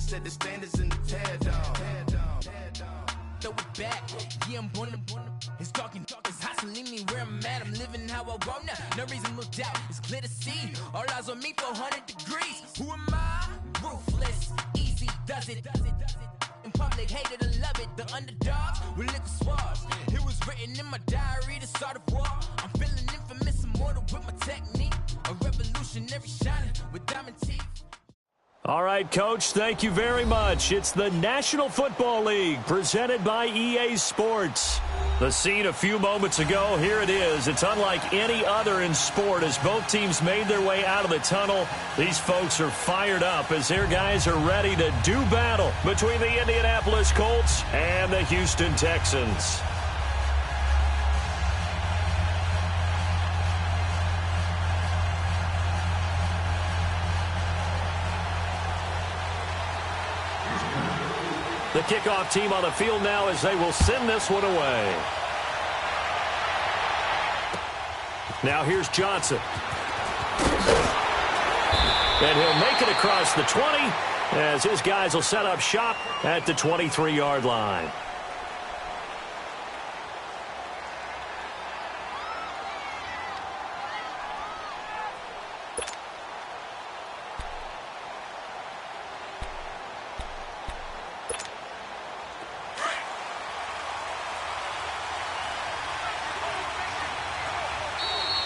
set the standards in the tear down. Throw it back, yeah, I'm gonna. It's talking, it's hot, so leave me where I'm at. I'm living how I want now. No reason to look out, it's clear to see. All eyes on me, 400 degrees. Who am I? Ruthless, easy, does it. In public, hated to love it. The underdogs with liquor swabs. It was written in my diary to start a war. I'm feeling infamous, immortal with my technique. A revolutionary shining with diamond teeth. All right, Coach, thank you very much. It's the National Football League presented by EA Sports. The scene a few moments ago, here it is. It's unlike any other in sport as both teams made their way out of the tunnel. These folks are fired up as their guys are ready to do battle between the Indianapolis Colts and the Houston Texans. The kickoff team on the field now as they will send this one away. Now here's Johnson. And he'll make it across the 20 as his guys will set up shop at the 23-yard line.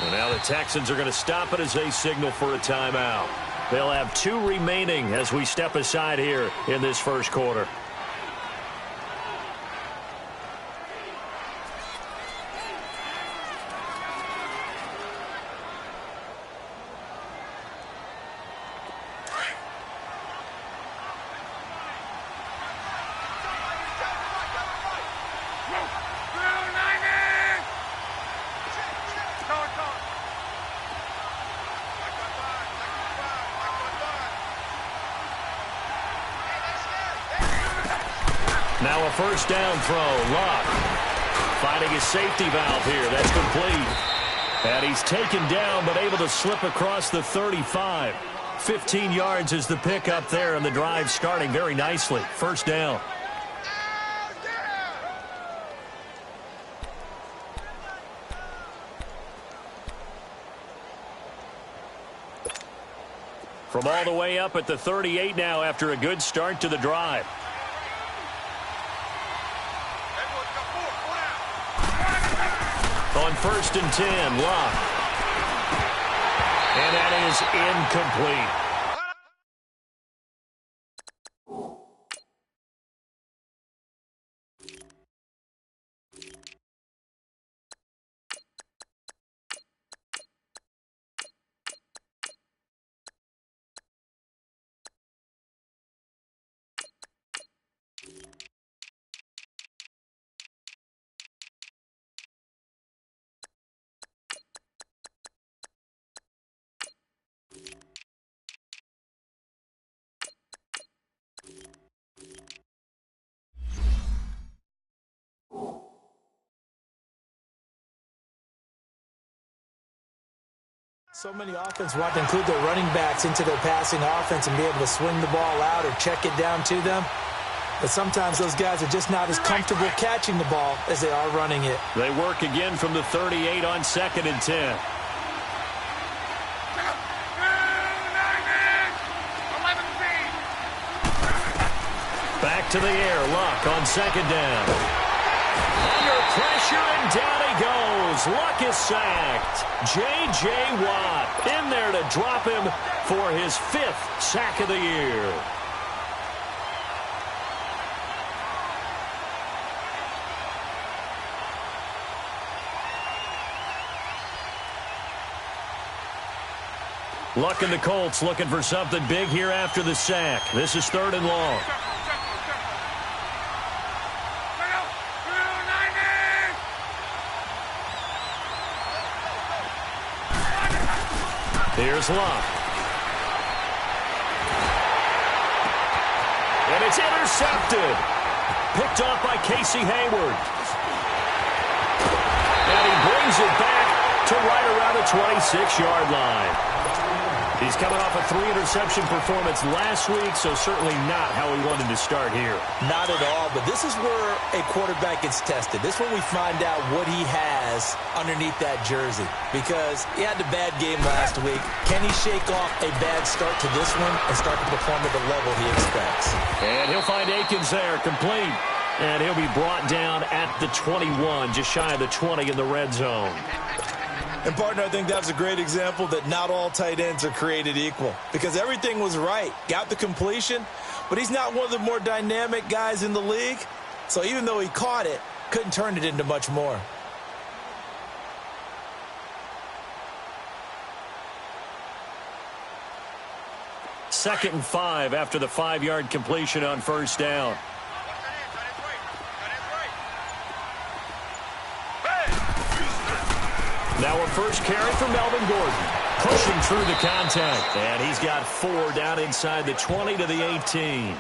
And now the Texans are going to stop it as they signal for a timeout. They'll have 2 remaining as we step aside here in this first quarter. Now a first down throw. Locke finding his safety valve here. That's complete. And he's taken down but able to slip across the 35. 15 yards is the pickup there, and the drive starting very nicely. First down. From all the way up at the 38 now after a good start to the drive. On 1st and 10, Locke. And that is incomplete. So many offenses want to include their running backs into their passing offense and be able to swing the ball out or check it down to them. But sometimes those guys are just not as comfortable catching the ball as they are running it. They work again from the 38 on 2nd and 10. Back to the air. Luck on 2nd down. Under pressure, and down he goes. Luck is sacked. J.J. Watt in there to drop him for his 5th sack of the year. Luck and the Colts looking for something big here after the sack. This is 3rd and long. Here's Luck. And it's intercepted. Picked off by Casey Hayward. And he brings it back to right around the 26-yard line. He's coming off a 3-interception performance last week, so certainly not how he wanted to start here. Not at all, but this is where a quarterback gets tested. This is when we find out what he has underneath that jersey, because he had the bad game last week. Can he shake off a bad start to this one and start to perform at the level he expects? And he'll find Akins there, complete. And he'll be brought down at the 21, just shy of the 20 in the red zone. And, partner, I think that's a great example that not all tight ends are created equal, because everything was right. Got the completion, but he's not one of the more dynamic guys in the league. So even though he caught it, couldn't turn it into much more. Second and 5 after the 5-yard completion on first down. Now a first carry for Melvin Gordon. Pushing through the contact. And he's got 4 down inside the 20 to the 18.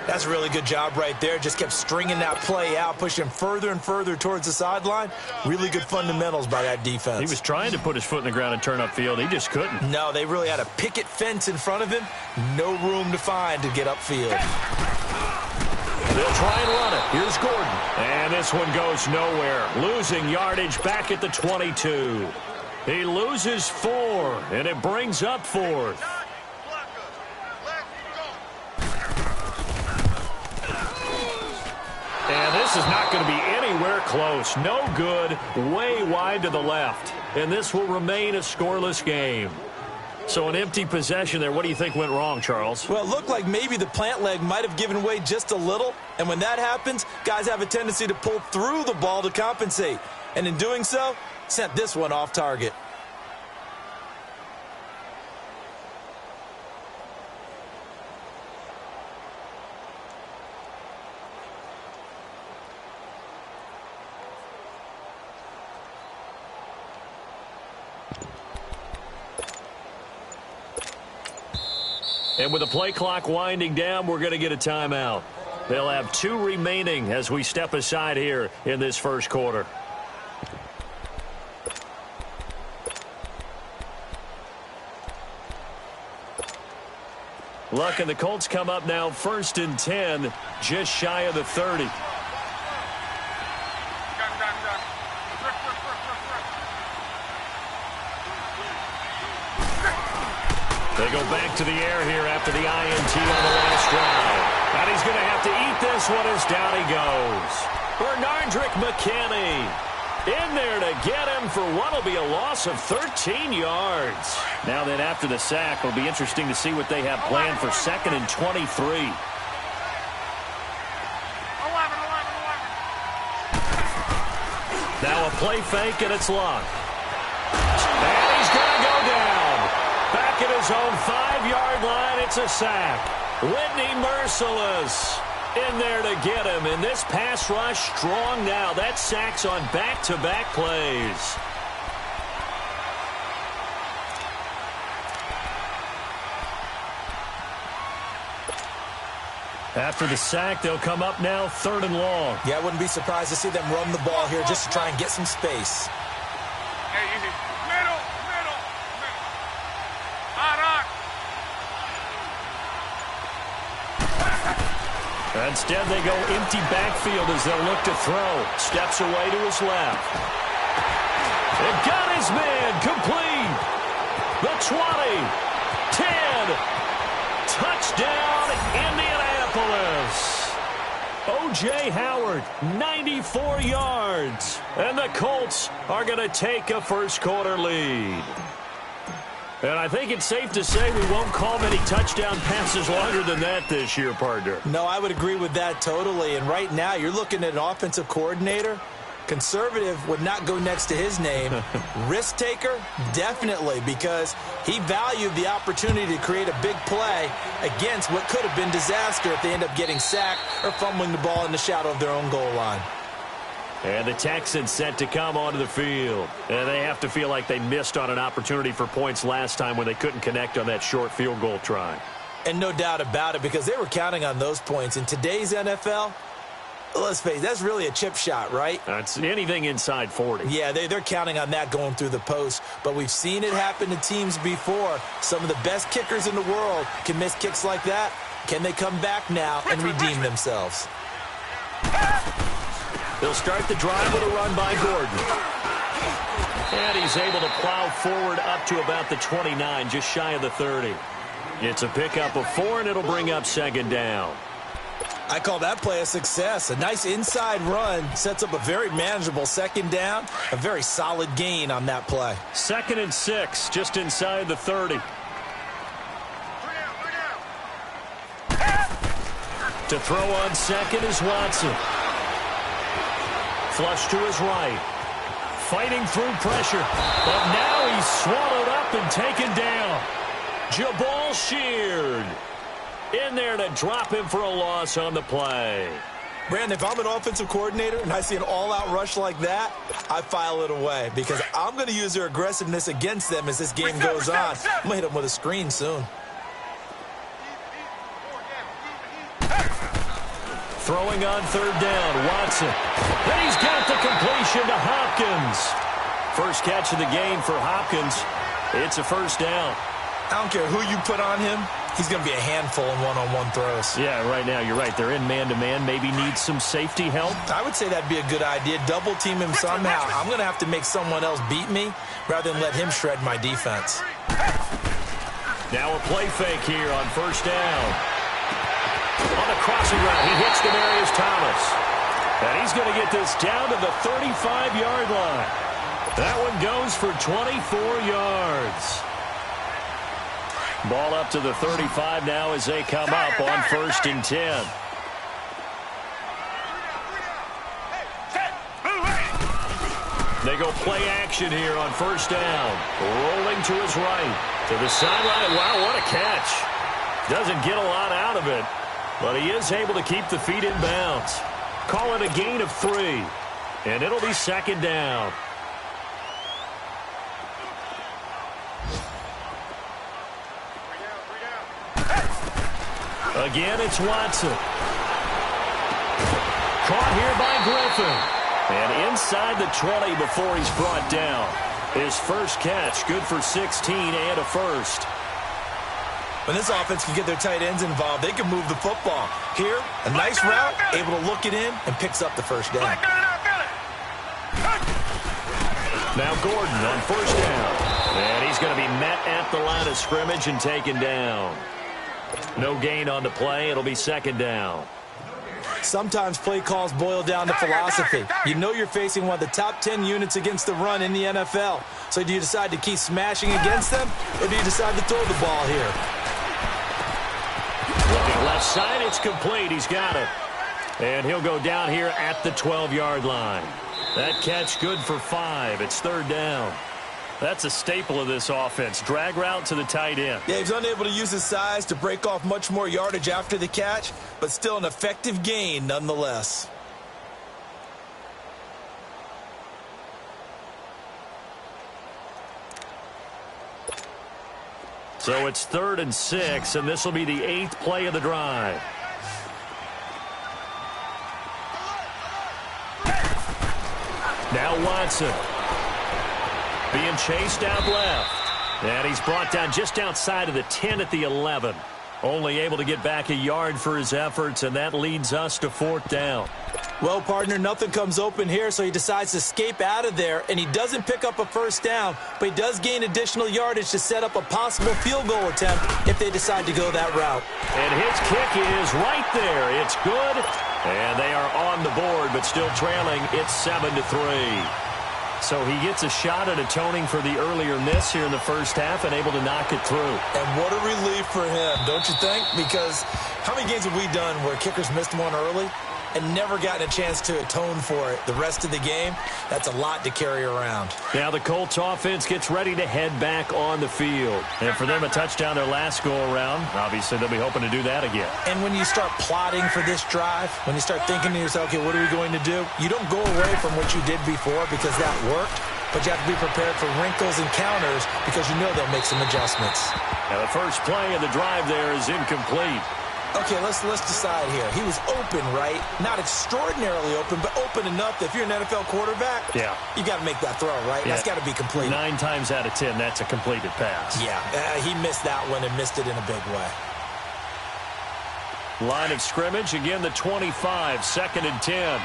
That's a really good job right there. Just kept stringing that play out, pushing further and further towards the sideline. Really good fundamentals by that defense. He was trying to put his foot in the ground and turn upfield. He just couldn't. No, they really had a picket fence in front of him. No room to find to get upfield. They'll try and run it. Here's Gordon. And this one goes nowhere. Losing yardage back at the 22. He loses 4, and it brings up 4th. And this is not going to be anywhere close. No good. Way wide to the left. And this will remain a scoreless game. So an empty possession there. What do you think went wrong, Charles? Well, it looked like maybe the plant leg might have given way just a little. And when that happens, guys have a tendency to pull through the ball to compensate. And in doing so, sent this one off target. And with the play clock winding down, we're going to get a timeout. They'll have 2 remaining as we step aside here in this first quarter. Luck and the Colts come up now 1st and 10, just shy of the 30. They go back to the air here after the INT on the last drive. And he's going to have to eat this one as down he goes. Bernardrick McKinney in there to get him for what will be a loss of 13 yards. Now then, after the sack, it'll be interesting to see what they have planned for 2nd and 23. Now a play fake, and it's locked. And he's going to go down. Back at his own 5-yard line, it's a sack. Whitney Merciless in there to get him. And this pass rush strong now. That sack's on back-to-back plays. After the sack, they'll come up now 3rd and long. Yeah, I wouldn't be surprised to see them run the ball here just to try and get some space. Hey, easy. Middle. Instead, they go empty backfield as they'll look to throw. Steps away to his left. It got his man complete. The 20, 10, touchdown, Indianapolis. O.J. Howard, 94 yards. And the Colts are going to take a first-quarter lead. And I think it's safe to say we won't call many touchdown passes longer than that this year, partner. No, I would agree with that totally. And right now, you're looking at an offensive coordinator. Conservative would not go next to his name. Risk taker, definitely, because he valued the opportunity to create a big play against what could have been disaster if they end up getting sacked or fumbling the ball in the shadow of their own goal line. And the Texans set to come onto the field. And they have to feel like they missed on an opportunity for points last time when they couldn't connect on that short field goal try. And no doubt about it, because they were counting on those points. In today's NFL, Let's face it, that's really a chip shot, right? That's anything inside 40. Yeah, they're counting on that going through the post. But we've seen it happen to teams before. Some of the best kickers in the world can miss kicks like that. Can they come back now and redeem themselves? They'll start the drive with a run by Gordon. And he's able to plow forward up to about the 29, just shy of the 30. It's a pickup of 4, and it'll bring up second down. I call that play a success. A nice inside run sets up a very manageable second down. A very solid gain on that play. 2nd and 6, just inside the 30. To throw on second is Watson. Flush to his right. Fighting through pressure. But now he's swallowed up and taken down. Jabal Sheard in there to drop him for a loss on the play. Brandon, if I'm an offensive coordinator and I see an all-out rush like that, I file it away because I'm going to use their aggressiveness against them as this game goes on. I'm going to hit them with a screen soon. Throwing on 3rd down, Watson. And he's got the completion to Hopkins. First catch of the game for Hopkins. It's a first down. I don't care who you put on him. He's going to be a handful in one-on-one throws. Yeah, right now, you're right. They're in man-to-man. Maybe need some safety help. I would say that'd be a good idea. Double team him somehow. I'm going to have to make someone else beat me rather than let him shred my defense. Now a play fake here on 1st down. On the crossing route, he hits Demaryius Thomas. And he's going to get this down to the 35-yard line. That one goes for 24 yards. Ball up to the 35 now as they come up on 1st and 10. They go play action here on 1st down. Rolling to his right. To the sideline. Wow, what a catch. Doesn't get a lot out of it, but he is able to keep the feet in bounds. Call it a gain of 3, and it'll be 2nd down. Again, it's Watson. Caught here by Griffin. And inside the 20 before he's brought down. His first catch, good for 16 and a first. When this offense can get their tight ends involved, they can move the football. Here, a nice route, able to look it in, and picks up the first down. Now Gordon on 1st down. And he's going to be met at the line of scrimmage and taken down. No gain on the play. It'll be 2nd down. Sometimes play calls boil down to philosophy. You know you're facing one of the top 10 units against the run in the NFL. So do you decide to keep smashing against them, or do you decide to throw the ball here? Looking left side, it's complete. He's got it. And he'll go down here at the 12-yard line. That catch good for 5. It's 3rd down. That's a staple of this offense. Drag route to the tight end. Yeah, he's unable to use his size to break off much more yardage after the catch, but still an effective gain nonetheless. So it's 3rd and 6, and this will be the 8th play of the drive. Now Watson. Being chased out left. And he's brought down just outside of the 10 at the 11. Only able to get back a yard for his efforts, and that leads us to 4th down. Well, partner, nothing comes open here, so he decides to escape out of there, and he doesn't pick up a first down, but he does gain additional yardage to set up a possible field goal attempt if they decide to go that route. And his kick is right there. It's good, and they are on the board, but still trailing. It's 7-3. So he gets a shot at atoning for the earlier miss here in the first half and able to knock it through. And what a relief for him, don't you think? Because how many games have we done where kickers missed one early and never gotten a chance to atone for it the rest of the game? That's a lot to carry around. Now the Colts offense gets ready to head back on the field. And for them, a touchdown their last go-around. Obviously, they'll be hoping to do that again. And when you start plotting for this drive, when you start thinking to yourself, okay, what are we going to do? You don't go away from what you did before because that worked, but you have to be prepared for wrinkles and counters because you know they'll make some adjustments. Now the first play of the drive there is incomplete. Okay, let's decide here. He was open, right? Not extraordinarily open, but open enough that if you're an NFL quarterback, you got to make that throw, right? Yeah. That's got to be completed. 9 times out of 10, that's a completed pass. Yeah, he missed that one and missed it in a big way. Line of scrimmage, again the 25, 2nd and 10.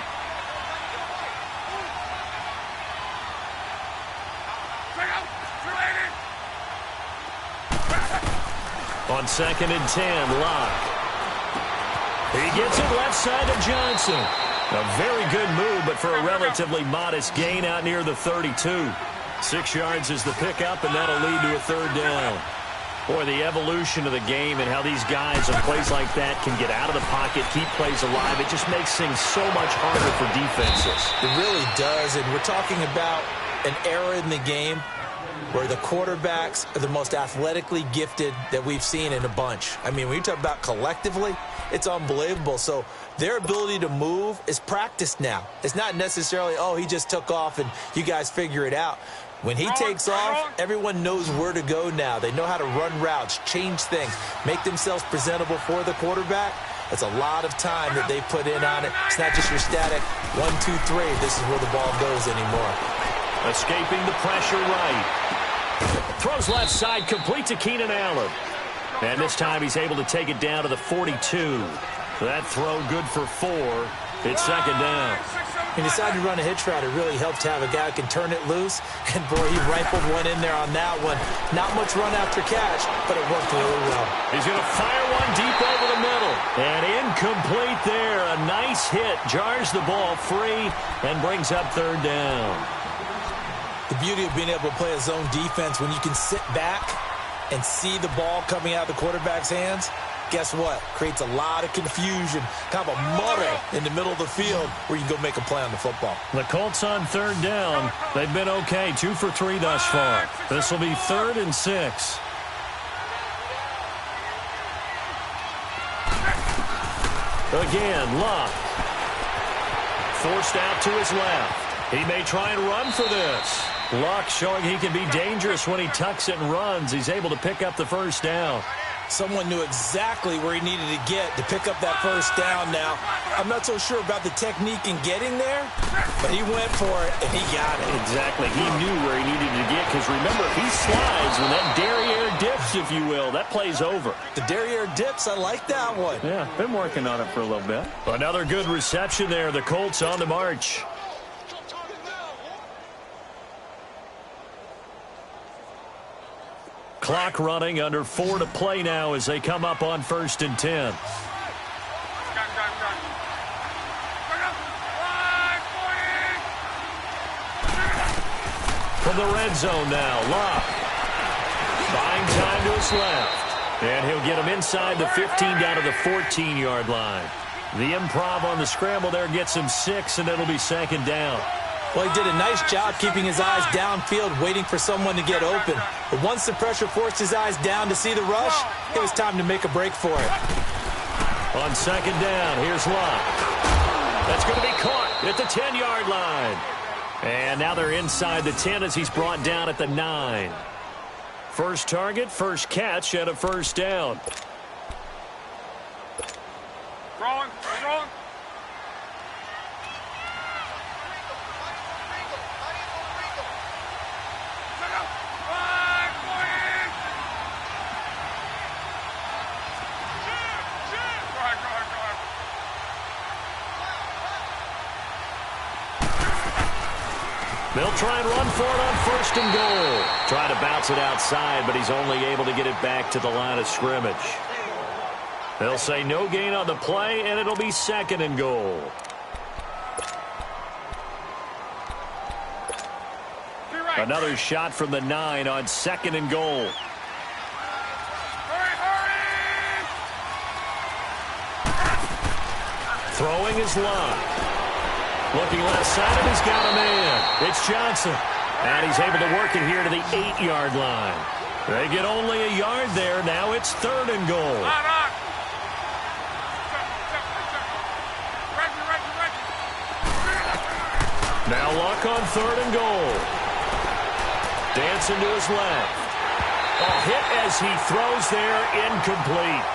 On 2nd and 10, Locke. He gets it left side to Johnson. A very good move, but for a relatively modest gain out near the 32. 6 yards is the pickup, and that'll lead to a 3rd down. Boy, the evolution of the game and how these guys on plays like that can get out of the pocket, keep plays alive, it just makes things so much harder for defenses. It really does, and we're talking about an era in the game where the quarterbacks are the most athletically gifted that we've seen in a bunch. I mean, when you talk about collectively, it's unbelievable. So their ability to move is practiced now. It's not necessarily, oh, he just took off and you guys figure it out. When he takes off, everyone knows where to go now. They know how to run routes, change things, make themselves presentable for the quarterback. That's a lot of time that they put in on it. It's not just your static 1, 2, 3. This is where the ball goes anymore. Escaping the pressure right. Throws left side, complete to Keenan Allen. And this time he's able to take it down to the 42. That throw good for 4. It's 2nd down. He decided to run a hitch route. It really helps to have a guy who can turn it loose. And, boy, he rifled one in there on that one. Not much run after catch, but it worked really well. He's going to fire one deep over the middle. And incomplete there. A nice hit. Jars the ball free and brings up 3rd down. The beauty of being able to play a zone defense when you can sit back and see the ball coming out of the quarterback's hands, guess what? Creates a lot of confusion, kind of a muddle in the middle of the field where you can go make a play on the football. The Colts on 3rd down. They've been okay, 2 for 3 thus far. This will be 3rd and 6. Again, Locke. Forced out to his left. He may try and run for this. Locke showing he can be dangerous when he tucks it and runs. He's able to pick up the 1st down. Someone knew exactly where he needed to get to pick up that 1st down now. I'm not so sure about the technique in getting there, but he went for it, and he got it. Exactly. He knew where he needed to get, because remember, if he slides, when that derriere dips, if you will, that play's over. The derriere dips, I like that one. Yeah, been working on it for a little bit. Another good reception there. The Colts on the march. Clock running, under 4 to play now as they come up on 1st and 10. From the red zone now, Locke. Buying time to his left. And he'll get him inside the 15 down to the 14-yard line. The improv on the scramble there gets him 6, and it'll be 2nd down. Well, he did a nice job keeping his eyes downfield, waiting for someone to get open. But once the pressure forced his eyes down to see the rush, it was time to make a break for it. On 2nd down, here's Locke. That's going to be caught at the 10-yard line. And now they're inside the 10 as he's brought down at the 9. First target, first catch, and a 1st down. Rolling. They'll try and run for it on 1st and goal. Try to bounce it outside, but he's only able to get it back to the line of scrimmage. They'll say no gain on the play, and it'll be 2nd and goal. Another shot from the 9 on 2nd and goal. Throwing is Locke. Looking left side, and he's got a man. It's Johnson. And he's able to work it here to the 8-yard line. They get only a yard there. Now it's 3rd and goal. Now Locke on 3rd and goal. Dancing to his left. A hit as he throws there, incomplete.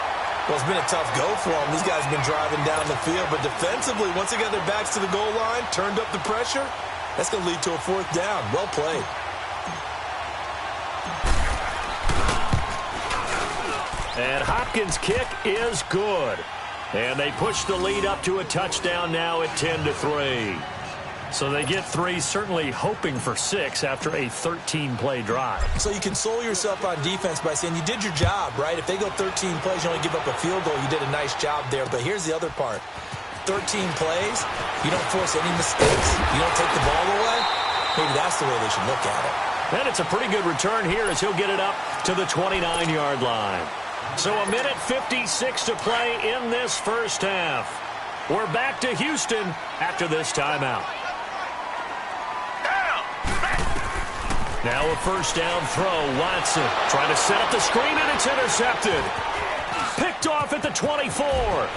Well, it's been a tough go for them. These guys have been driving down the field, but defensively, once they got their backs to the goal line, turned up the pressure, that's going to lead to a 4th down. Well played. And Hopkins' kick is good. And they push the lead up to a touchdown now at 10-3. So they get 3, certainly hoping for 6 after a 13-play drive. So you console yourself on defense by saying you did your job, right? If they go 13 plays, you only give up a field goal, you did a nice job there. But here's the other part. 13 plays, you don't force any mistakes. You don't take the ball away. Maybe that's the way they should look at it. And it's a pretty good return here as he'll get it up to the 29-yard line. So a minute 56 to play in this first half. We're back to Houston after this timeout. Now a first down throw. Watson trying to set up the screen, and it's intercepted. Picked off at the 24.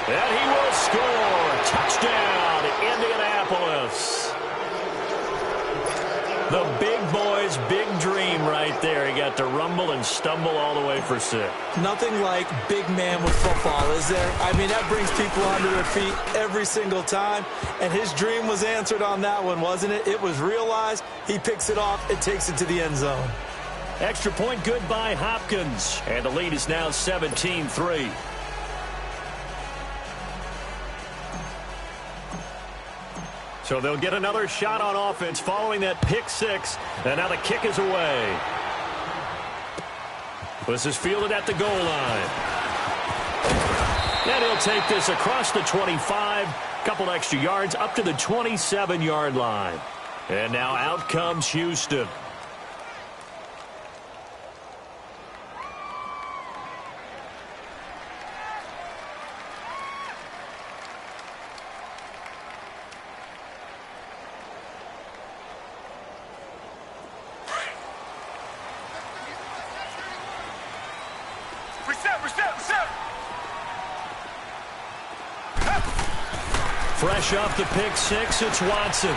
And he will score. Touchdown, Indianapolis. The big boy's big dream right there. He got to rumble and stumble all the way for 6. Nothing like big man with football, is there? I mean, that brings people onto their feet every single time. And his dream was answered on that one, wasn't it? It was realized. He picks it off and takes it to the end zone. Extra point good by Hopkins. And the lead is now 17-3. So they'll get another shot on offense following that pick 6. And now the kick is away. This is fielded at the goal line. And he'll take this across the 25. Couple extra yards up to the 27-yard line. And now out comes Houston. Fresh off the pick 6, it's Watson.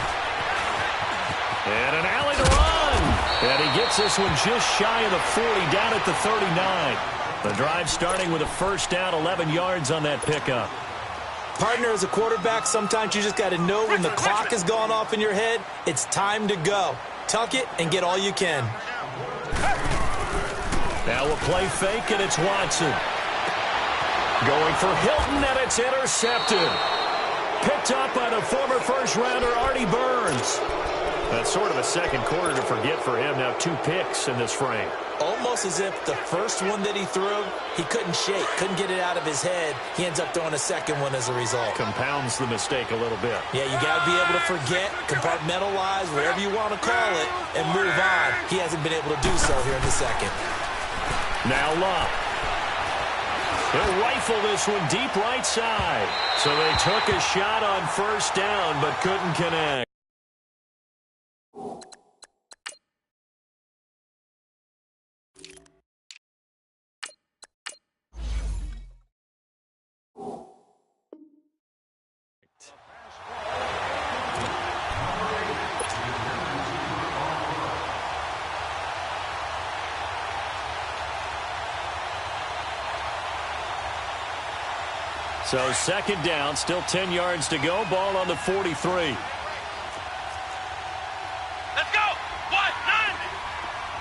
And an alley to run. And he gets this one just shy of the 40, down at the 39. The drive starting with a first down, 11 yards on that pickup. Partner, as a quarterback, sometimes you just got to know when the clock has gone off in your head, it's time to go. Tuck it and get all you can. Now a play fake, and it's Watson. Going for Hilton, and it's intercepted. Picked up by the former first-rounder Artie Burns. That's sort of a second quarter to forget for him. Now 2 picks in this frame. Almost as if the first one that he threw, he couldn't shake, couldn't get it out of his head. He ends up throwing a second one as a result. Compounds the mistake a little bit. Yeah, you got to be able to forget, compartmentalize, whatever you want to call it, and move on. He hasn't been able to do so here in the second. Now Love. He'll rifle this one deep right side. So they took a shot on first down but couldn't connect. So second down, still 10 yards to go. Ball on the 43. Let's go! 190!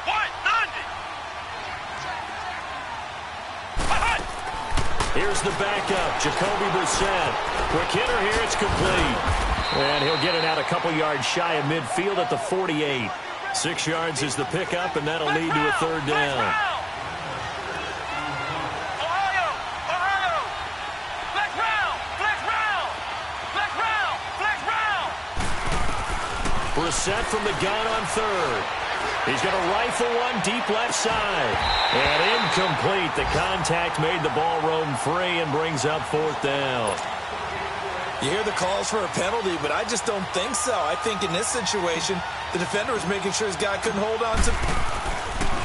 190! Here's the backup, Jacoby Brissett. Quick hitter here, it's complete. And he'll get it out a couple yards shy of midfield at the 48. 6 yards is the pickup, and that'll lead to a third down. Brissett from the gun on third. He's going to rifle one deep left side. And incomplete. The contact made the ball roam free and brings up fourth down. You hear the calls for a penalty, but I just don't think so. I think in this situation, the defender was making sure his guy couldn't hold on to.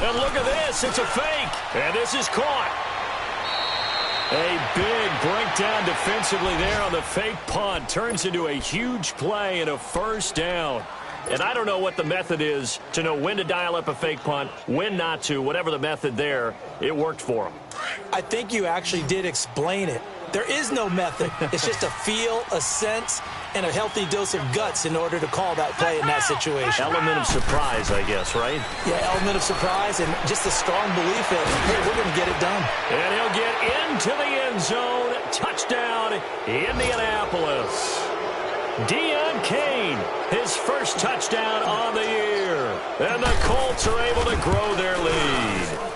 And look at this. It's a fake. And this is caught. A big breakdown defensively there on the fake punt. Turns into a huge play and a first down. And I don't know what the method is to know when to dial up a fake punt, when not to. Whatever the method there, it worked for him. I think you actually did explain it. There is no method. It's just a feel, a sense, and a healthy dose of guts in order to call that play in that situation. Element of surprise, I guess, right? Yeah, element of surprise and just a strong belief in, hey, we're going to get it done. And he'll get into the end zone. Touchdown, Indianapolis. Deion Kane, his first touchdown on the year. And the Colts are able to grow their lead.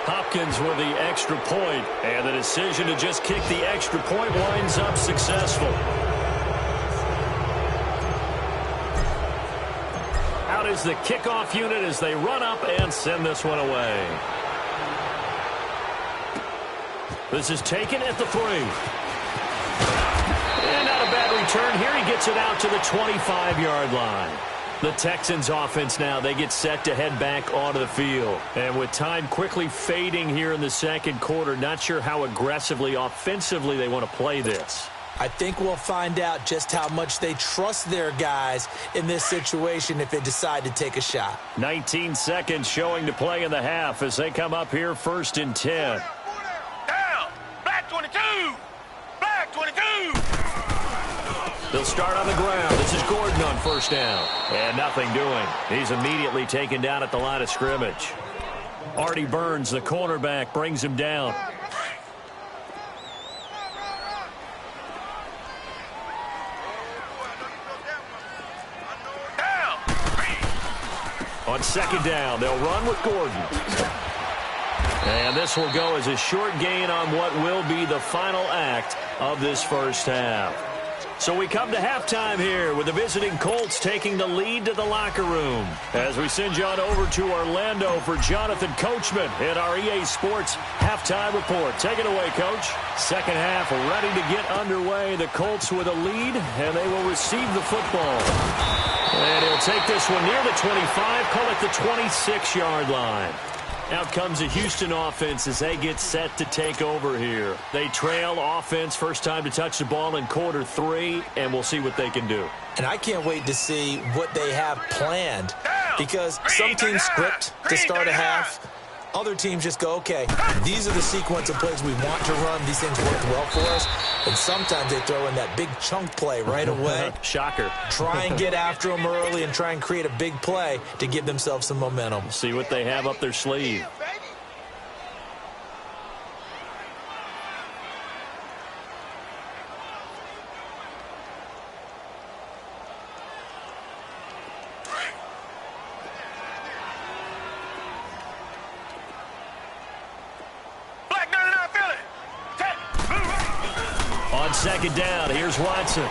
Hopkins with the extra point, and the decision to just kick the extra point winds up successful. Out is the kickoff unit as they run up and send this one away. This is taken at the 3. And not a bad return here. He gets it out to the 25-yard line. The Texans offense now, they get set to head back onto the field. And with time quickly fading here in the second quarter, not sure how aggressively, offensively they want to play this. I think we'll find out just how much they trust their guys in this situation if they decide to take a shot. 19 seconds showing to play in the half as they come up here 1st and 10. Down. Black 22. Black 22. They'll start on the ground. This is Gordon on 1st down. And nothing doing. He's immediately taken down at the line of scrimmage. Artie Burns, the cornerback, brings him down. On 2nd down, they'll run with Gordon. And this will go as a short gain on what will be the final act of this first half. So we come to halftime here with the visiting Colts taking the lead to the locker room. As we send you on over to Orlando for Jonathan Coachman in our EA Sports halftime report. Take it away, Coach. Second half ready to get underway. The Colts with a lead, and they will receive the football. And he'll take this one near the 25, call it the 26-yard line. Out comes the Houston offense as they get set to take over here. They trail offense, first time to touch the ball in quarter 3, and we'll see what they can do. And I can't wait to see what they have planned, because some teams script to start a half. Other teams just go, okay, these are the sequence of plays we want to run. These things work well for us. And sometimes they throw in that big chunk play right away. Shocker. Try and get after them early and try and create a big play to give themselves some momentum. See what they have up their sleeve. On 2nd down, here's Watson.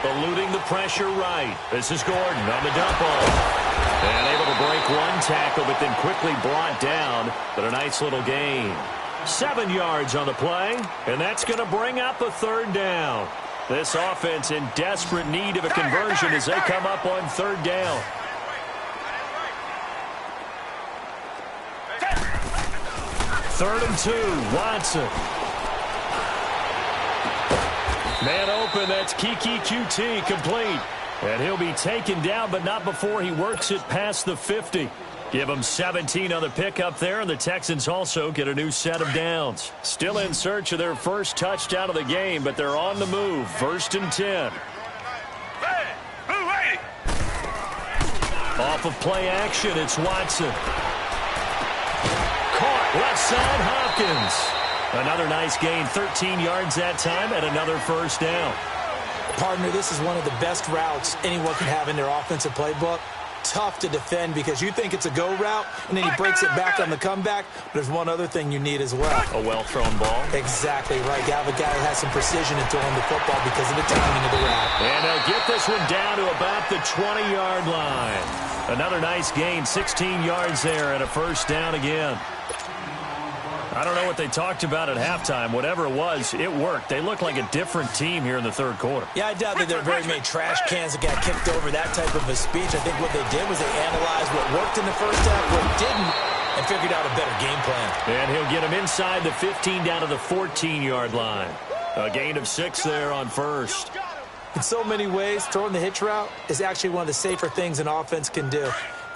Eluding the pressure right. This is Gordon on the dump off. And able to break one tackle, but then quickly brought down. But a nice little gain. 7 yards on the play, and that's going to bring up a 3rd down. This offense in desperate need of a conversion as they come up on 3rd down. Third and 2, Watson. Man open, that's Kiki QT, complete. And he'll be taken down, but not before he works it past the 50. Give him 17 on the pickup there, and the Texans also get a new set of downs. Still in search of their first touchdown of the game, but they're on the move. 1st and 10. Off of play action, it's Watson. Caught, left side, Hopkins. Another nice gain, 13 yards that time, and another 1st down. Partner, this is one of the best routes anyone can have in their offensive playbook. Tough to defend because you think it's a go route, and then he breaks it back on the comeback. But there's one other thing you need as well. A well-thrown ball. Exactly right. You have a guy who has some precision in throwing the football because of the timing of the route. And they'll get this one down to about the 20-yard line. Another nice gain, 16 yards there, and a 1st down again. I don't know what they talked about at halftime. Whatever it was, it worked. They look like a different team here in the 3rd quarter. Yeah, I doubt that there are very many trash cans that got kicked over, that type of a speech. I think what they did was they analyzed what worked in the first half, what didn't, and figured out a better game plan. And he'll get him inside the 15 down to the 14-yard line. A gain of 6 there on 1st. In so many ways, throwing the hitch route is actually one of the safer things an offense can do.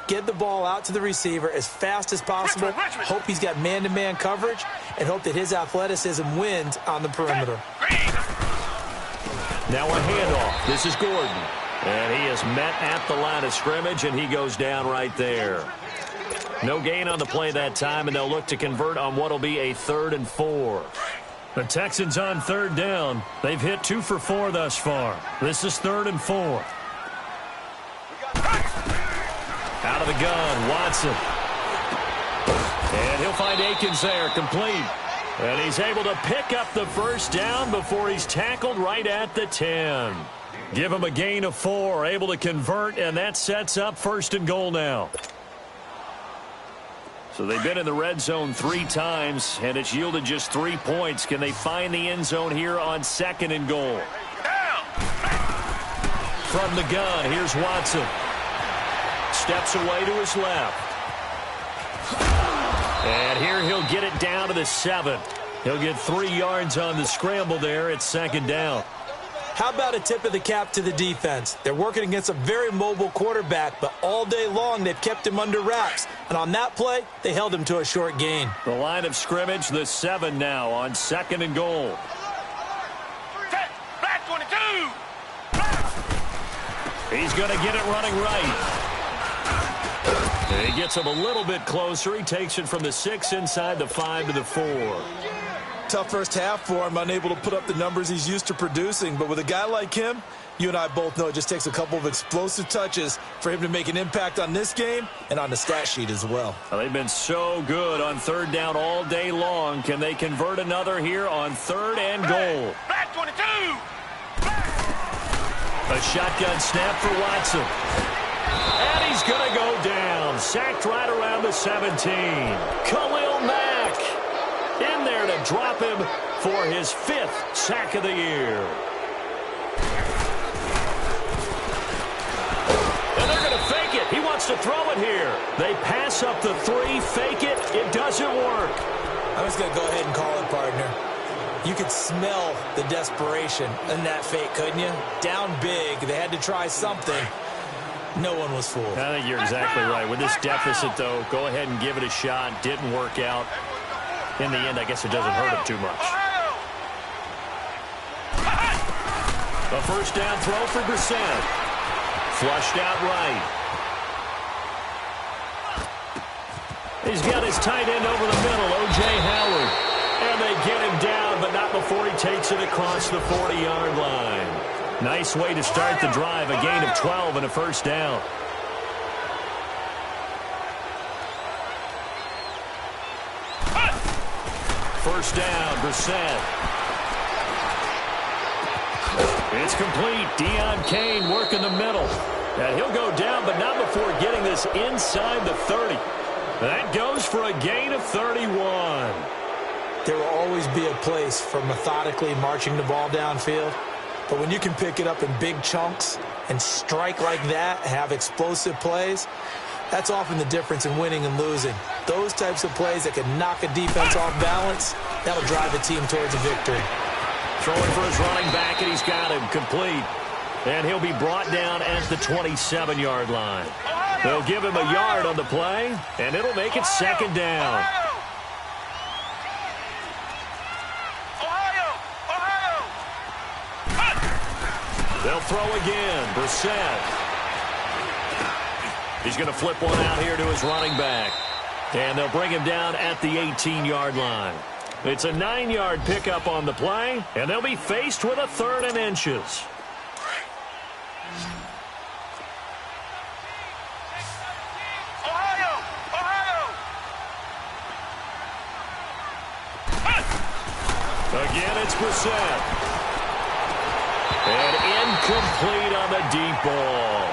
Get the ball out to the receiver as fast as possible. Hope he's got man-to-man coverage, and hope that his athleticism wins on the perimeter. Now a handoff. This is Gordon. And he is met at the line of scrimmage, and he goes down right there. No gain on the play that time, and they'll look to convert on what will be a 3rd and 4. The Texans on 3rd down. They've hit 2 for 4 thus far. This is 3rd and 4. Out of the gun, Watson. And he'll find Akins there, complete. And he's able to pick up the first down before he's tackled right at the 10. Give him a gain of 4, able to convert, and that sets up 1st and goal now. So they've been in the red zone 3 times, and it's yielded just 3 points. Can they find the end zone here on 2nd and goal? From the gun, here's Watson. Steps away to his left. And here he'll get it down to the 7. He'll get 3 yards on the scramble there. It's 2nd down. How about a tip of the cap to the defense? They're working against a very mobile quarterback, but all day long they've kept him under wraps. And on that play, they held him to a short gain. The line of scrimmage, the 7 now on 2nd and goal. Black 22. He's going to get it running right. He gets him a little bit closer. He takes it from the 6 inside the 5 to the 4. Tough first half for him, unable to put up the numbers he's used to producing. But with a guy like him, you and I both know it just takes a couple of explosive touches for him to make an impact on this game and on the stat sheet as well. Well, they've been so good on 3rd down all day long. Can they convert another here on 3rd and goal? Black 22. A shotgun snap for Watson. And he's going to go down. Sacked right around the 17. Khalil Mack in there to drop him for his 5th sack of the year. And they're going to fake it. He wants to throw it here. They pass up the 3, fake it. It doesn't work. I'm just going to go ahead and call it, partner. You could smell the desperation in that fake, couldn't you? Down big. They had to try something. No one was fooled. I think you're exactly right. With this deficit, though, go ahead and give it a shot. Didn't work out. In the end, I guess it doesn't hurt him too much. A 1st down throw for Brissett. Flushed out right. He's got his tight end over the middle, O.J. Howard. And they get him down, but not before he takes it across the 40-yard line. Nice way to start the drive, a gain of 12 and a 1st down. First down, Brissett. It's complete. Deion Kane working the middle. And he'll go down, but not before getting this inside the 30. That goes for a gain of 31. There will always be a place for methodically marching the ball downfield. But when you can pick it up in big chunks and strike like that, have explosive plays, that's often the difference in winning and losing. Those types of plays that can knock a defense off balance, that'll drive a team towards a victory. Throwing for his running back, and he's got him complete. And he'll be brought down at the 27-yard line. They'll give him a yard on the play, and it'll make it 2nd down. They'll throw again. Brissett. He's going to flip one out here to his running back. And they'll bring him down at the 18-yard line. It's a 9-yard pickup on the play, and they'll be faced with a 3rd and inches. Again, it's Brissett. And incomplete on the deep ball.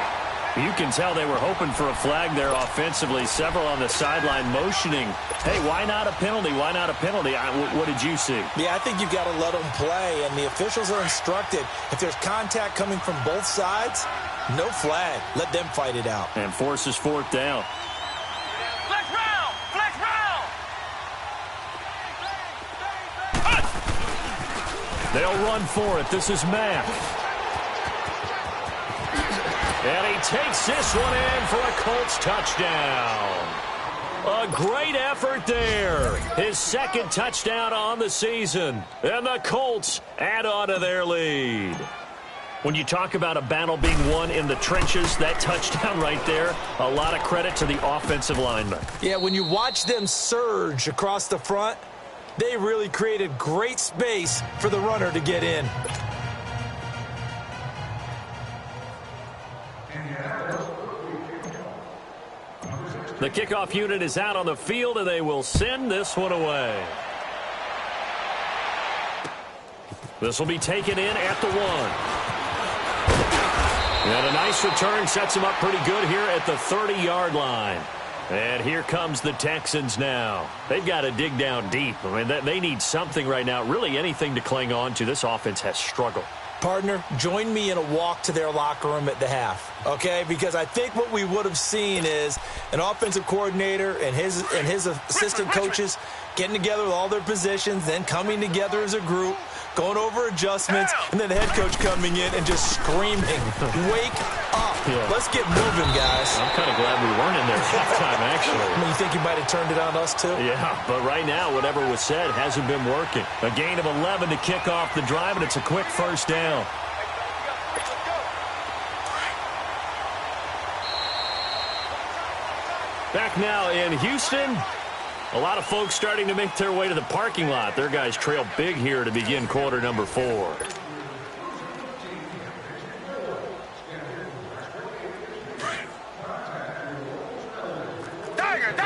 You can tell they were hoping for a flag there offensively. Several on the sideline motioning. Hey, why not a penalty? Why not a penalty? What did you see? Yeah, I think you've got to let them play, and the officials are instructed. If there's contact coming from both sides, no flag. Let them fight it out. And forces 4th down. Flex round! Flex round! They'll run for it. This is Mack. And he takes this one in for a Colts touchdown. A great effort there. His second touchdown on the season. And the Colts add on to their lead. When you talk about a battle being won in the trenches, that touchdown right there, a lot of credit to the offensive linemen. Yeah, when you watch them surge across the front, they really created great space for the runner to get in. The kickoff unit is out on the field, and they will send this one away. This will be taken in at the 1. And a nice return sets him up pretty good here at the 30-yard line. And here comes the Texans now. They've got to dig down deep. I mean, they need something right now, really anything to cling on to. This offense has struggled. Partner, join me in a walk to their locker room at the half, okay? Because I think what we would have seen is an offensive coordinator and his assistant coaches getting together with all their positions, then coming together as a group, going over adjustments, and then the head coach coming in and just screaming, wake up. Yeah. Let's get moving, guys. I'm kind of glad we weren't in there at halftime, actually. I mean, you think you might have turned it on us, too? Yeah, but right now, whatever was said hasn't been working. A gain of 11 to kick off the drive, and it's a quick first down. Back now in Houston. A lot of folks starting to make their way to the parking lot. Their guys trail big here to begin quarter number 4. Target.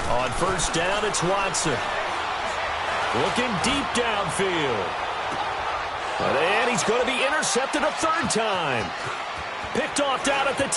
On first down, it's Watson. Looking deep downfield. And he's going to be intercepted a third time. Picked off down at the 10.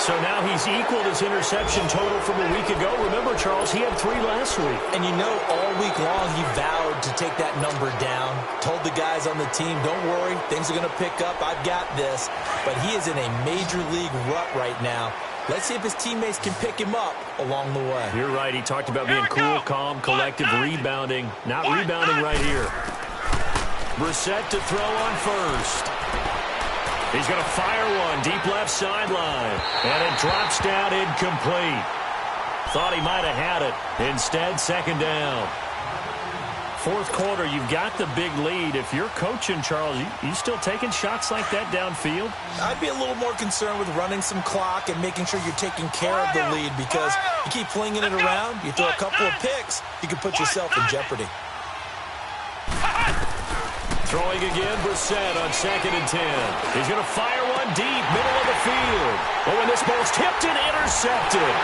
So now he's equaled his interception total from a week ago. Remember, Charles, he had 3 last week. And you know, all week long he vowed to take that number down. Told the guys on the team, don't worry, things are going to pick up. I've got this. But he is in a major league rut right now. Let's see if his teammates can pick him up along the way. You're right. He talked about being cool, calm, collective, rebounding. Not rebounding right here. Brissett to throw on first. He's going to fire one deep left sideline. And it drops down incomplete. Thought he might have had it. Instead, second down. Fourth quarter, you've got the big lead. If you're coaching, Charles, you still taking shots like that downfield? I'd be a little more concerned with running some clock and making sure you're taking care of the lead, because you keep flinging it around, you throw a couple of picks, you can put yourself in jeopardy. Throwing again, Brissett on 2nd and 10. He's going to fire one deep, middle of the field. Oh, and this ball's tipped and intercepted.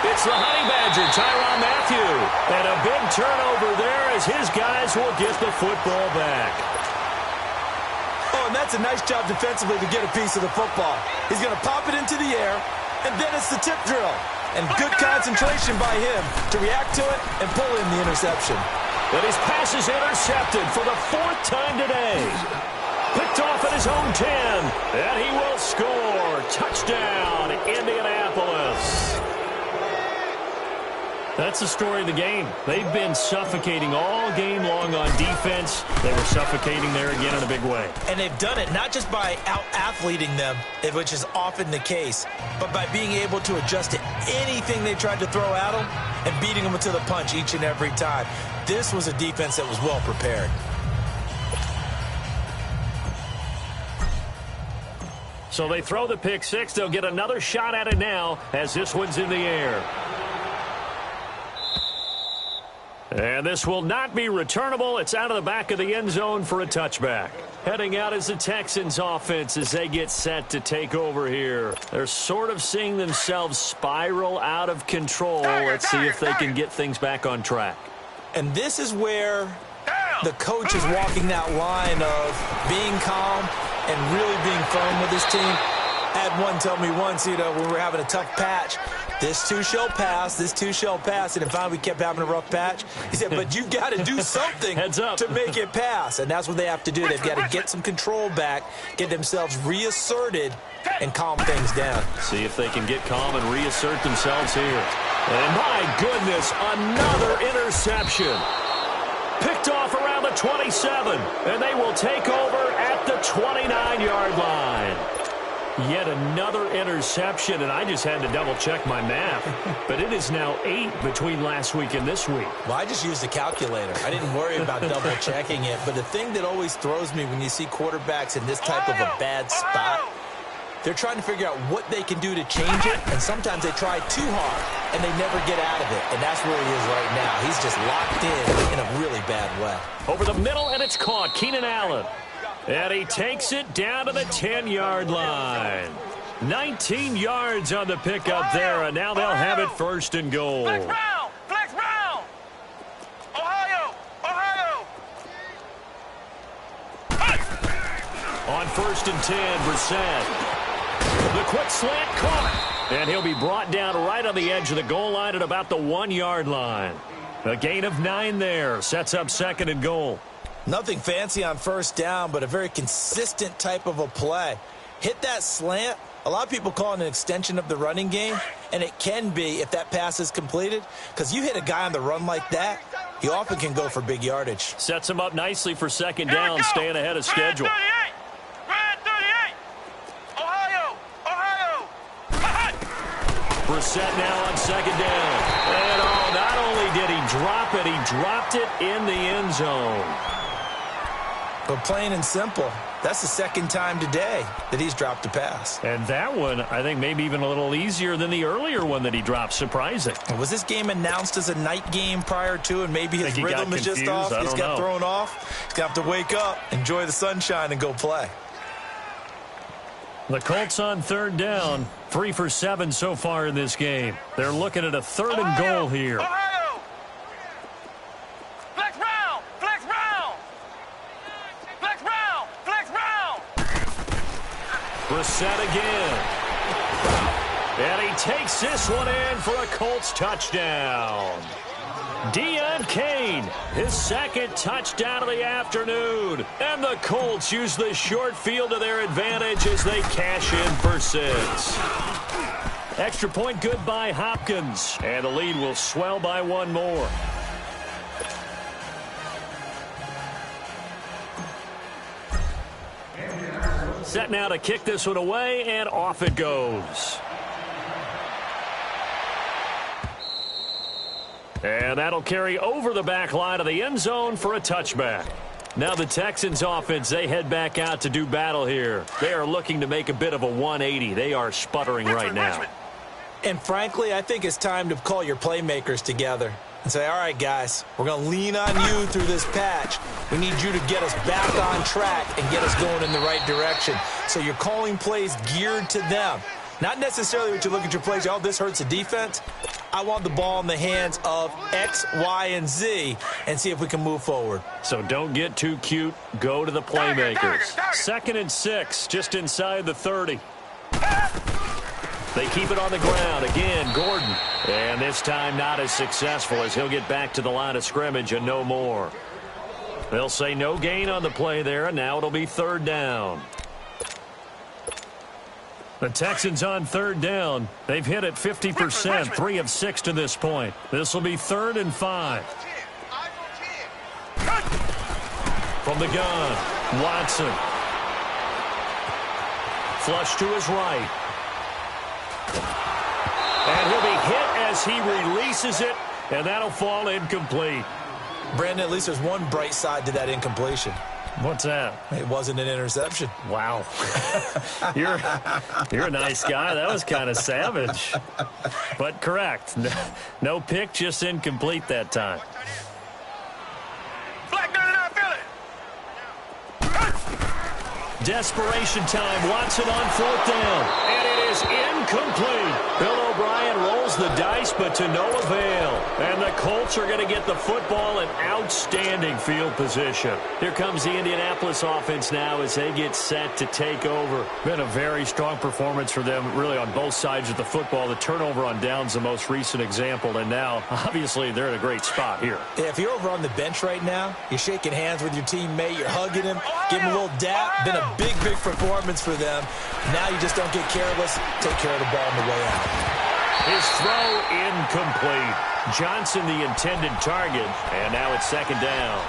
It's the Honey Badger, Tyrann Mathieu. And a big turnover there as his guys will get the football back. Oh, and that's a nice job defensively to get a piece of the football. He's going to pop it into the air, and then it's the tip drill. And good concentration by him to react to it and pull in the interception. But his pass is intercepted for the 4th time today. Picked off at his own 10, and he will score. Touchdown, Indianapolis. That's the story of the game. They've been suffocating all game long on defense. They were suffocating there again in a big way. And they've done it not just by out-athleting them, which is often the case, but by being able to adjust to anything they tried to throw at them and beating them to the punch each and every time. This was a defense that was well prepared. So they throw the pick six. They'll get another shot at it now as this one's in the air. And this will not be returnable. It's out of the back of the end zone for a touchback. Heading out is the Texans offense as they get set to take over here. They're sort of seeing themselves spiral out of control. Let's see if they can get things back on track. And this is where the coach is walking that line of being calm and really being firm with his team. I had one tell me once, when we were having a tough patch, this too shall pass, this too shall pass. And finally, we kept having a rough patch. He said, but you got to do something to make it pass. And that's what they have to do. They've got to get some control back, get themselves reasserted, and calm things down. See if they can get calm and reassert themselves here. And my goodness, another interception. Picked off around the 27, and they will take over at the 29-yard line. Yet another interception, and I just had to double-check my math. But it is now 8 between last week and this week. Well, I just used a calculator. I didn't worry about double-checking it. But the thing that always throws me when you see quarterbacks in this type of a bad spot, they're trying to figure out what they can do to change it, and sometimes they try too hard, and they never get out of it. And that's where he is right now. He's just locked in a really bad way. Over the middle, and it's caught. Keenan Allen. And he takes it down to the 10-yard line. 19 yards on the pickup there, and now they'll have it first and goal. Flex round! Flex round! Ohio! Ohio! On first and 10, Brissett. The quick slant caught. And he'll be brought down right on the edge of the goal line at about the 1-yard line. A gain of 9 there. Sets up second and goal. Nothing fancy on first down, but a very consistent type of a play. Hit that slant. A lot of people call it an extension of the running game, and it can be if that pass is completed, because you hit a guy on the run like that, he often can go for big yardage. Sets him up nicely for second down, staying ahead of schedule. Red 38! Ohio! Ohio! Brissett now on second down. And not only did he drop it, he dropped it in the end zone. But plain and simple, that's the second time today that he's dropped a pass. And that one, I think, maybe even a little easier than the earlier one that he dropped. Surprising. Was this game announced as a night game prior to, and maybe his rhythm is just off? He's got thrown off. He's got to wake up, enjoy the sunshine, and go play. The Colts on third down, 3 for 7 so far in this game. They're looking at a third and goal here. Ohio! Flex round! Flex round! Flex round! Flex round! Brissett again. And he takes this one in for a Colts touchdown. Deon Cain, his second touchdown of the afternoon. And the Colts use the short field to their advantage as they cash in for 6. Extra point good by Hopkins. And the lead will swell by 1 more. Set now to kick this one away, and off it goes. And that'll carry over the back line of the end zone for a touchback. Now the Texans offense, they head back out to do battle here. They are looking to make a bit of a 180. They are sputtering right now. And frankly, I think it's time to call your playmakers together and say, all right, guys, we're going to lean on you through this patch. We need you to get us back on track and get us going in the right direction. So you're calling plays geared to them. Not necessarily what you look at your plays, oh, this hurts the defense. I want the ball in the hands of X, Y, and Z and see if we can move forward. So don't get too cute. Go to the playmakers. Second and 6, just inside the 30. They keep it on the ground. Again, Gordon. And this time not as successful as he'll get back to the line of scrimmage and no more. They'll say no gain on the play there, and now it'll be third down. The Texans on third down. They've hit it 50%, 3 of 6 to this point. This will be 3rd and 5. From the gun, Watson. Flush to his right. And he'll be hit as he releases it, and that'll fall incomplete. Brandon, at least there's one bright side to that incompletion. What's that? It wasn't an interception. Wow. You're a nice guy. That was kind of savage. But correct. No pick, just incomplete that time. Black 99 Philly! Desperation time. Watson on 4th down. And it is incomplete. Bill O'Brien rolls the dice, but to no avail. And the Colts are going to get the football in outstanding field position. Here comes the Indianapolis offense now as they get set to take over. Been a very strong performance for them, really, on both sides of the football. The turnover on downs, the most recent example. And now, obviously, they're in a great spot here. Yeah, if you're over on the bench right now, you're shaking hands with your teammate, you're hugging him, giving him a little dap. Been a big performance for them. Now you just don't get careless. Take care of the ball on the way out. His throw incomplete. Johnson the intended target, and now it's second down.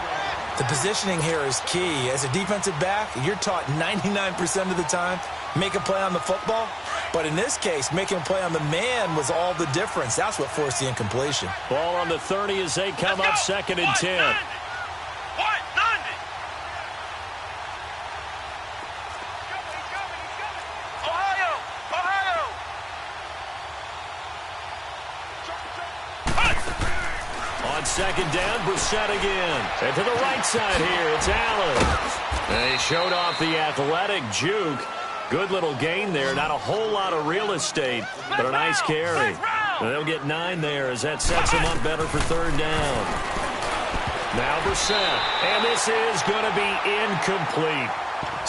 The positioning here is key. As a defensive back, you're taught 99% of the time, make a play on the football. But in this case, making a play on the man was all the difference. That's what forced the incompletion. Ball on the 30 as they come up second and 10. Second down, Brissett again. And to the right side here, it's Allen. They showed off the athletic juke. Good little gain there. Not a whole lot of real estate, but a nice carry. They'll get 9 there as that sets them up better for third down. Now Brissett. And this is going to be incomplete.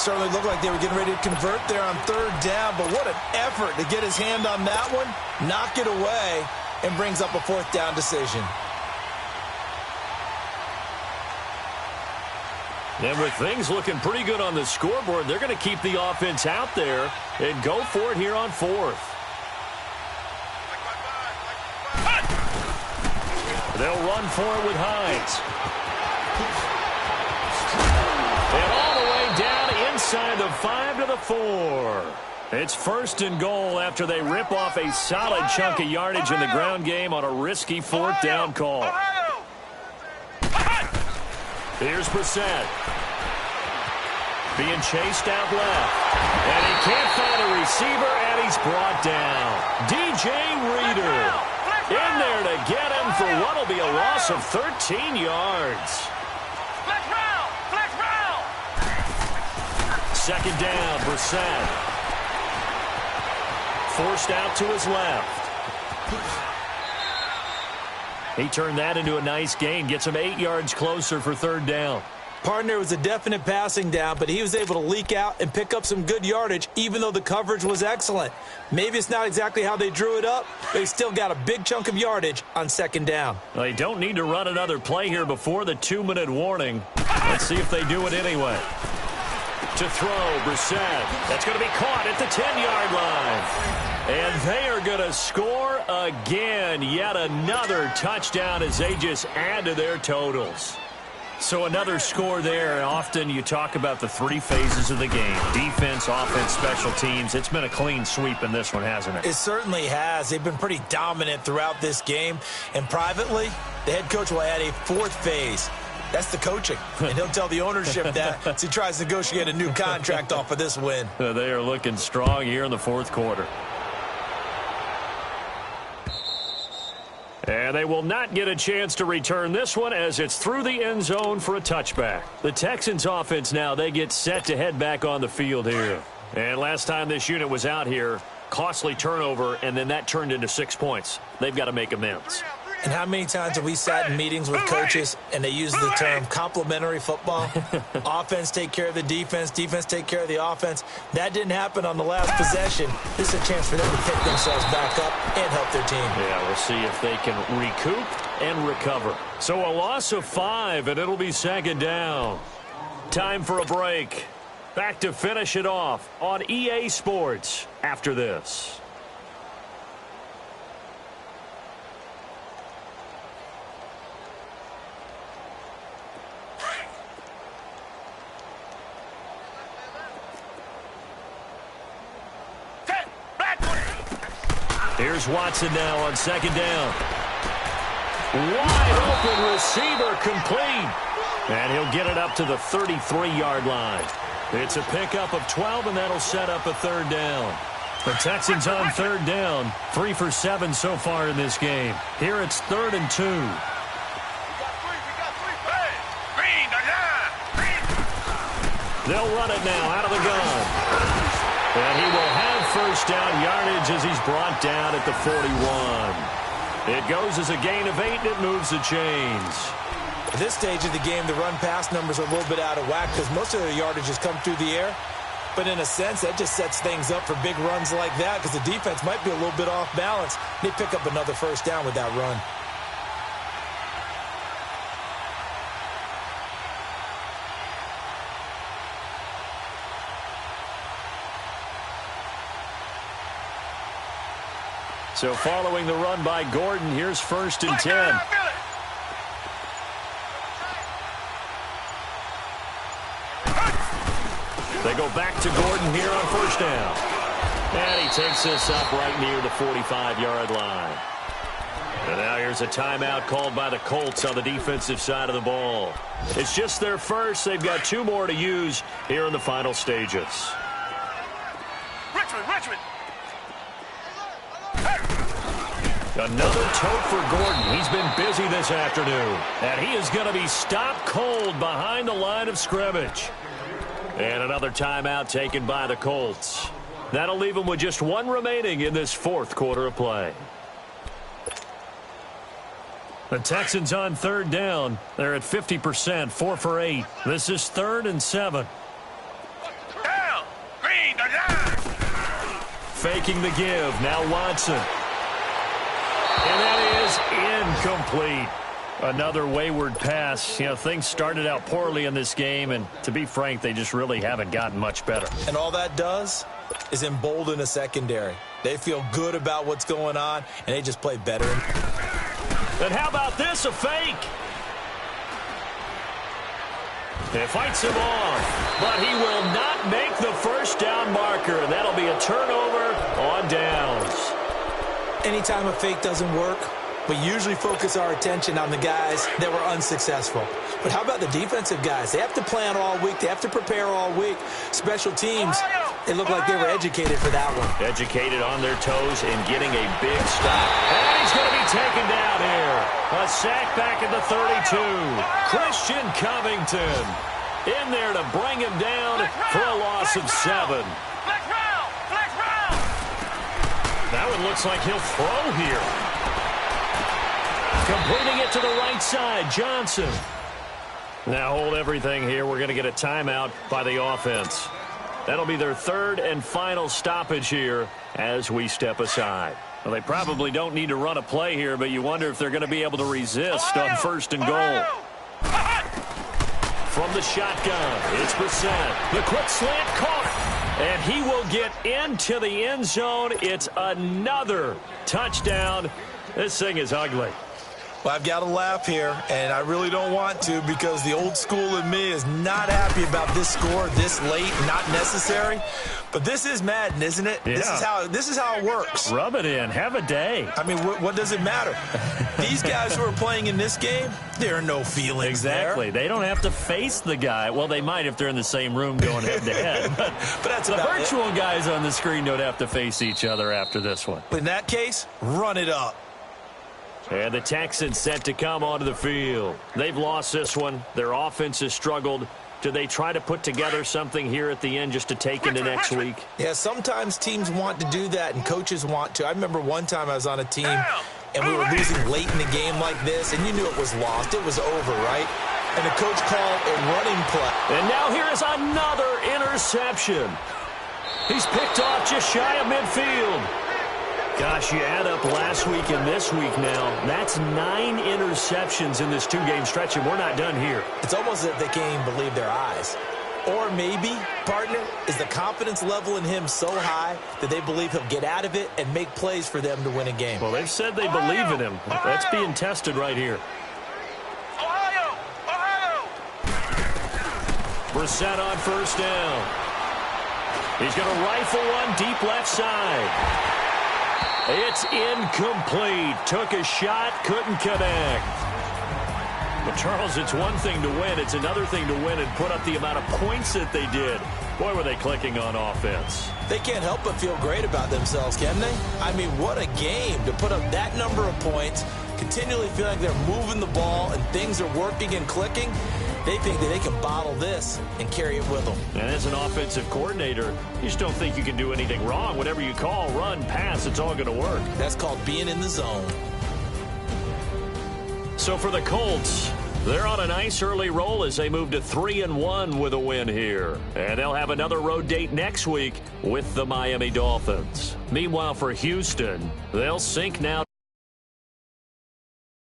Certainly looked like they were getting ready to convert there on third down, but what an effort to get his hand on that one, knock it away, and brings up a fourth down decision. And with things looking pretty good on the scoreboard, they're going to keep the offense out there and go for it here on fourth. They'll run for it with Hines. And all the way down inside the 5 to the 4. It's first and goal after they rip off a solid chunk of yardage in the ground game on a risky fourth down call. Here's Brissett. Being chased out left. And he can't find a receiver, and he's brought down. DJ Reader in there to get him for what will be a loss of 13 yards. Second down, Brissett. Forced out to his left. He turned that into a nice gain. Gets him 8 yards closer for third down. Partner was a definite passing down, but he was able to leak out and pick up some good yardage, even though the coverage was excellent. Maybe it's not exactly how they drew it up, but he still got a big chunk of yardage on second down. They don't need to run another play here before the 2-minute warning. Let's see if they do it anyway. To throw, Brissett. That's going to be caught at the 10-yard line. And they are going to score again. Yet another touchdown as they just add to their totals. So another score there. Often you talk about the 3 phases of the game. Defense, offense, special teams. It's been a clean sweep in this one, hasn't it? It certainly has. They've been pretty dominant throughout this game. And privately, the head coach will add a 4th phase. That's the coaching. And he'll tell the ownership that as he tries to negotiate a new contract off of this win. They are looking strong here in the 4th quarter. And they will not get a chance to return this one as it's through the end zone for a touchback. The Texans offense now, they get set to head back on the field here. And last time this unit was out here, costly turnover, and then that turned into 6 points. They've got to make amends. And how many times have we sat in meetings with coaches and they use the term complementary football? Offense take care of the defense, defense take care of the offense. That didn't happen on the last possession. This is a chance for them to pick themselves back up and help their team. Yeah, we'll see if they can recoup and recover. So a loss of 5, and it'll be second down. Time for a break. Back to finish it off on EA Sports after this. Here's Watson now on second down. Wide open receiver complete. And he'll get it up to the 33-yard line. It's a pickup of 12, and that'll set up a third down. The Texans on third down, 3 for 7 so far in this game. Here it's 3rd and 2. They'll run it now out of the gun. And he will have first down yardage as he's brought down at the 41. It goes as a gain of 8, and it moves the chains. At this stage of the game, the run-pass numbers are a little bit out of whack because most of their yardage has come through the air. But in a sense, that just sets things up for big runs like that because the defense might be a little bit off balance. They pick up another first down with that run. So following the run by Gordon, here's 1st and 10. They go back to Gordon here on 1st down. And he takes this up right near the 45-yard line. And now here's a timeout called by the Colts on the defensive side of the ball. It's just their first. They've got 2 more to use here in the final stages. Richmond. Another tote for Gordon. He's been busy this afternoon. And he is going to be stopped cold behind the line of scrimmage. And another timeout taken by the Colts. That'll leave them with just 1 remaining in this 4th quarter of play. The Texans on 3rd down. They're at 50%, 4 for 8. This is 3rd and 7. Down. Green, the line. Faking the give. Now Watson. And that is incomplete. Another wayward pass. You know, things started out poorly in this game, and to be frank, they just really haven't gotten much better. And all that does is embolden a secondary. They feel good about what's going on, and they just play better. And how about this, a fake? It fights him off, but he will not make the 1st down marker. That'll be a turnover on downs. Anytime a fake doesn't work, we usually focus our attention on the guys that were unsuccessful. But how about the defensive guys? They have to plan all week. They have to prepare all week. Special teams, they look like they were educated for that one. Educated on their toes and getting a big stop. And he's going to be taken down here. A sack back at the 32. Christian Covington in there to bring him down for a loss of 7. Flex round. That one looks like he'll throw here. Completing it to the right side, Johnson. Now hold everything here. We're going to get a timeout by the offense. That'll be their 3rd and final stoppage here as we step aside. Well, they probably don't need to run a play here, but you wonder if they're going to be able to resist on 1st and goal. From the shotgun, it's Brissett. The quick slant caught. And he will get into the end zone. It's another touchdown. This thing is ugly. Well, I've got to laugh here, and I really don't want to because the old school in me is not happy about this score this late, not necessary. But this is Madden, isn't it? Yeah. This is how it works. Rub it in. Have a day. I mean, what does it matter? These guys who are playing in this game, there are no feelings Exactly. there. They don't have to face the guy. Well, they might if they're in the same room going head-to-head. But that's the about virtual guys on the screen don't have to face each other after this one. In that case, run it up. And the Texans set to come onto the field. They've lost this one. Their offense has struggled. Do they try to put together something here at the end just to take into next week? Yeah, sometimes teams want to do that and coaches want to. I remember one time I was on a team and we were losing late in the game like this, and you knew it was lost. It was over, right? And the coach called a running play. And now here is another interception. He's picked off just shy of midfield. Gosh, you add up last week and this week now. That's 9 interceptions in this 2-game stretch, and we're not done here. It's almost as if they can't even believe their eyes. Or maybe, partner, is the confidence level in him so high that they believe he'll get out of it and make plays for them to win a game. Well, they've said they believe in him. That's being tested right here. Ohio! Brissett on 1st down. He's going to rifle one deep left side. It's incomplete. Took a shot, couldn't connect. But, Charles, it's one thing to win. It's another thing to win and put up the amount of points that they did. Boy, were they clicking on offense. They can't help but feel great about themselves, can they? I mean, what a game to put up that number of points, continually feel like they're moving the ball and things are working and clicking. They think that they can bottle this and carry it with them. And as an offensive coordinator, you just don't think you can do anything wrong. Whatever you call, run, pass, it's all going to work. That's called being in the zone. So for the Colts, they're on a nice early roll as they move to 3-1 with a win here. And they'll have another road date next week with the Miami Dolphins. Meanwhile, for Houston, they'll sink now